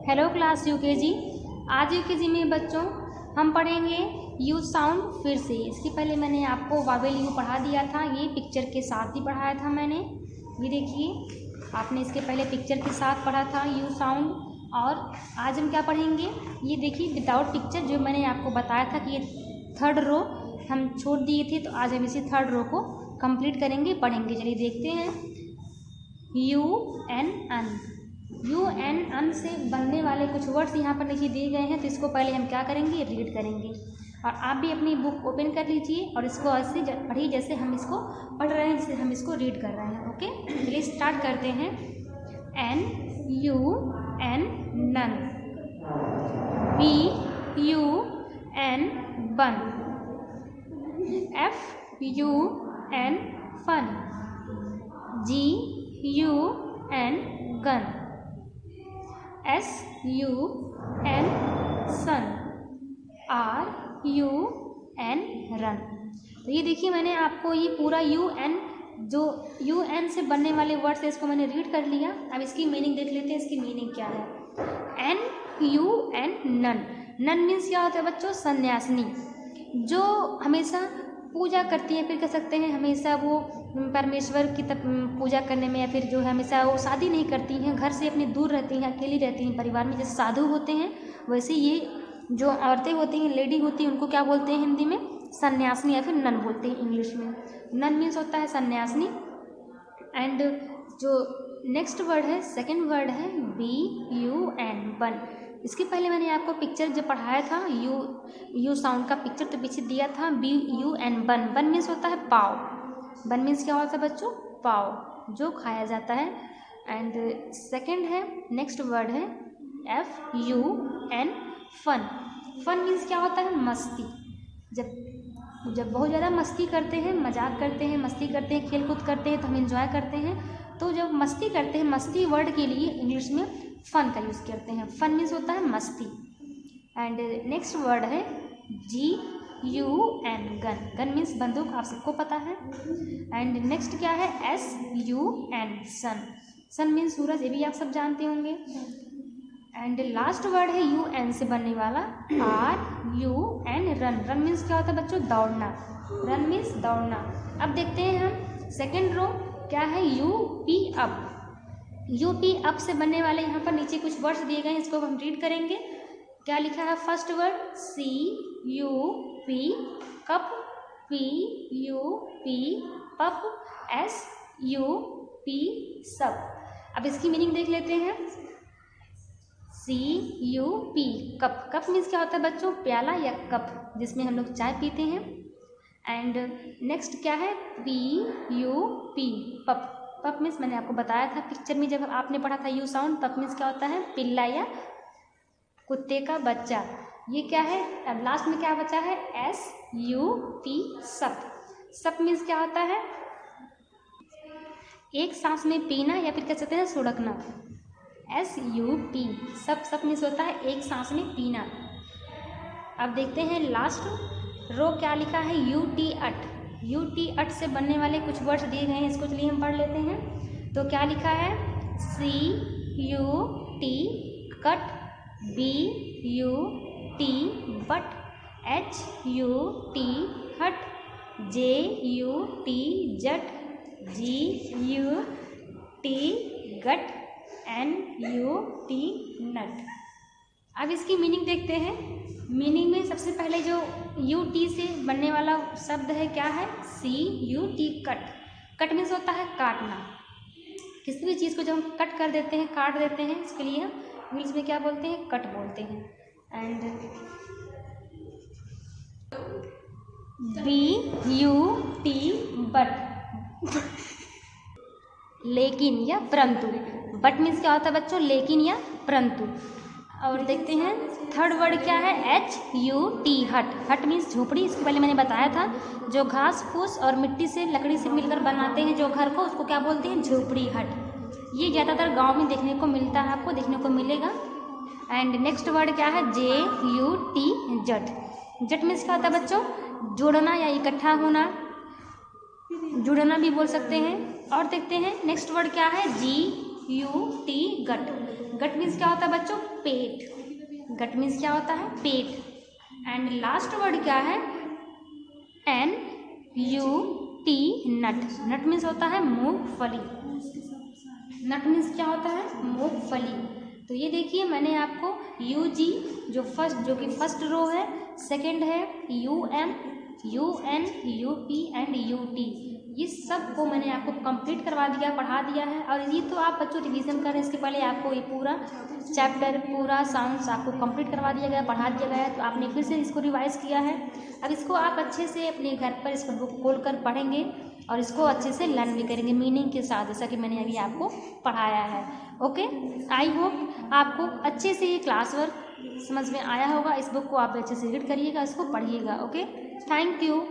Hello class UKG. आज UKG में बच्चों हम पढ़ेंगे यू साउंड फिर से। इसके पहले मैंने आपको वावेल यू पढ़ा दिया था, ये पिक्चर के साथ ही पढ़ाया था मैंने। ये देखिए, आपने इसके पहले पिक्चर के साथ पढ़ा था यू साउंड। और आज हम क्या पढ़ेंगे, ये देखिए विदाउट पिक्चर, जो मैंने आपको बताया था कि ये थर्ड रो हम छोड़ दिए थे, तो आज हम इसी थर्ड रो को कंप्लीट करेंगे, पढ़ेंगे। चलिए देखते हैं। U N un, U N un से बनने वाले कुछ वर्ड्स यहाँ पर देखिए दिए गए हैं, तो इसको पहले हम क्या करेंगे, रीड करेंगे। और आप भी अपनी बुक ओपन कर लीजिए और इसको ऐसे पढ़िए जैसे हम इसको पढ़ रहे हैं, जैसे हम इसको रीड कर रहे हैं। ओके, चलिए स्टार्ट करते हैं। N U N nun, B U N bun, F U N fun, G U N gun, S U N sun, R U N run. तो ये देखिए, मैंने आपको ये पूरा यू एन, जो यू एन से बनने वाले वर्ड्स है, इसको मैंने रीड कर लिया। अब इसकी मीनिंग देख लेते हैं, इसकी मीनिंग क्या है। N U N nun, nun means क्या होता है बच्चों, सन्यासिनी, जो हमेशा पूजा करती है, फिर कह सकते हैं हमेशा वो परमेश्वर की पूजा करने में, या फिर जो है हमेशा वो शादी नहीं करती हैं, घर से अपनी दूर रहती हैं, अकेली रहती हैं परिवार में। जैसे साधु होते हैं, वैसे ये जो औरतें होती हैं, लेडी होती हैं, उनको क्या बोलते हैं हिंदी में, सन्यासिनी या फिर नन बोलते हैं इंग्लिश में। नन मीन्स होता है सन्यासिनी। एंड जो नेक्स्ट वर्ड है, सेकेंड वर्ड है बी यू एन बन। इसके पहले मैंने आपको पिक्चर जो पढ़ाया था, यू साउंड का पिक्चर तो पीछे दिया था। बी यू एन बन, बन मीन्स होता है पाव। बन मीन्स क्या होता है बच्चों, पाव, जो खाया जाता है। एंड सेकंड है, नेक्स्ट वर्ड है F U N fun. Fun means क्या होता है, मस्ती। जब बहुत ज़्यादा मस्ती करते हैं, मजाक करते हैं, मस्ती करते हैं, खेल कूद करते हैं, तो हम इंजॉय करते हैं। तो जब मस्ती करते हैं, मस्ती वर्ड के लिए इंग्लिश में फन का यूज़ करते हैं। फन मीन्स होता है मस्ती। एंड नेक्स्ट वर्ड है G U N gun, gun means बंदूक, आप सबको पता है। एंड नेक्स्ट क्या है, S U N sun, sun means सूरज, ये भी आप सब जानते होंगे। एंड लास्ट वर्ड है यू एन से बनने वाला, R U N run, run means क्या होता है बच्चों, दौड़ना, रन मीन्स दौड़ना। अब देखते हैं हम सेकेंड रो क्या है, U P up. U P up से बनने वाले यहाँ पर नीचे कुछ वर्ड्स दिए गए हैं, इसको हम रीड करेंगे। क्या लिखा है, first word C U P cup, P U P pup, S U P sub. अब इसकी मीनिंग देख लेते हैं। C U P cup, cup means क्या होता है बच्चों, प्याला या कप जिसमें हम लोग चाय पीते हैं। एंड नेक्स्ट क्या है, पी यू पी पप, पप मीन्स मैंने आपको बताया था पिक्चर में जब आपने पढ़ा था यू साउंड, पप मीन्स क्या होता है, पिल्ला या कुत्ते का बच्चा। ये क्या है, अब लास्ट में क्या बचा है, एस यू पी सप। सप मीन्स क्या होता है, एक सांस में पीना या फिर कह सकते हैं सुड़कना। एस यू पी सप, सप मीन्स होता है एक सांस में पीना। अब देखते हैं लास्ट रो क्या लिखा है, U T ut. U T ut से बनने वाले कुछ वर्ड्स दिए गए हैं, इसको चलिए हम पढ़ लेते हैं। तो क्या लिखा है, C U T cut, B U T but, H U T hut, J U T jut, G U T gut, N U T nut. अब इसकी मीनिंग देखते हैं। मीनिंग में सबसे पहले जो यू टी से बनने वाला शब्द है क्या है, C U T cut. Cut means होता है काटना, किसी भी चीज़ को जब हम कट कर देते हैं, काट देते हैं, इसके लिए हम इंग्लिश में क्या बोलते हैं, कट बोलते हैं। And B U T but, लेकिन या परंतु। बट मीन्स क्या होता है बच्चों, लेकिन या परंतु। और देखते हैं थर्ड वर्ड क्या है, एच यू टी हट। हट मीन्स झोपड़ी, इसके पहले मैंने बताया था, जो घास फूस और मिट्टी से, लकड़ी से मिलकर बनाते हैं जो घर को, उसको क्या बोलते हैं, झोपड़ी, हट। ये ज़्यादातर गांव में देखने को मिलता है, आपको देखने को मिलेगा। एंड नेक्स्ट वर्ड क्या है, J U T jut. Jut means क्या होता है बच्चों, जोड़ना या इकट्ठा होना, जुड़ना भी बोल सकते हैं। और देखते हैं नेक्स्ट वर्ड क्या है, G U T gut. Gut means क्या होता है बच्चों? पेट। गट मीन्स क्या होता है? पेट। एंड लास्ट वर्ड क्या है? NUT, नट। नट मीन्स होता है मूंगफली। नट मीन्स क्या होता है? मूंगफली। तो ये देखिए मैंने आपको UG जो कि फर्स्ट रो है, सेकंड है UM, UN, UP and UT, ये सब को मैंने आपको कंप्लीट करवा दिया, पढ़ा दिया है। और ये तो आप बच्चों रिवीजन कर रहे हैं, इसके पहले आपको ये पूरा चैप्टर, पूरा साउंड्स आपको कंप्लीट करवा दिया गया, पढ़ा दिया गया है, तो आपने फिर से इसको रिवाइज किया है। अब इसको आप अच्छे से अपने घर पर इसको बुक खोल कर पढ़ेंगे और इसको अच्छे से लर्न भी करेंगे मीनिंग के साथ, जैसा कि मैंने अभी आपको पढ़ाया है। ओके, आई होप आपको अच्छे से ये क्लास वर्क समझ में आया होगा। इस बुक को आप अच्छे से रीड करिएगा, इसको पढ़िएगा। Okay, thank you.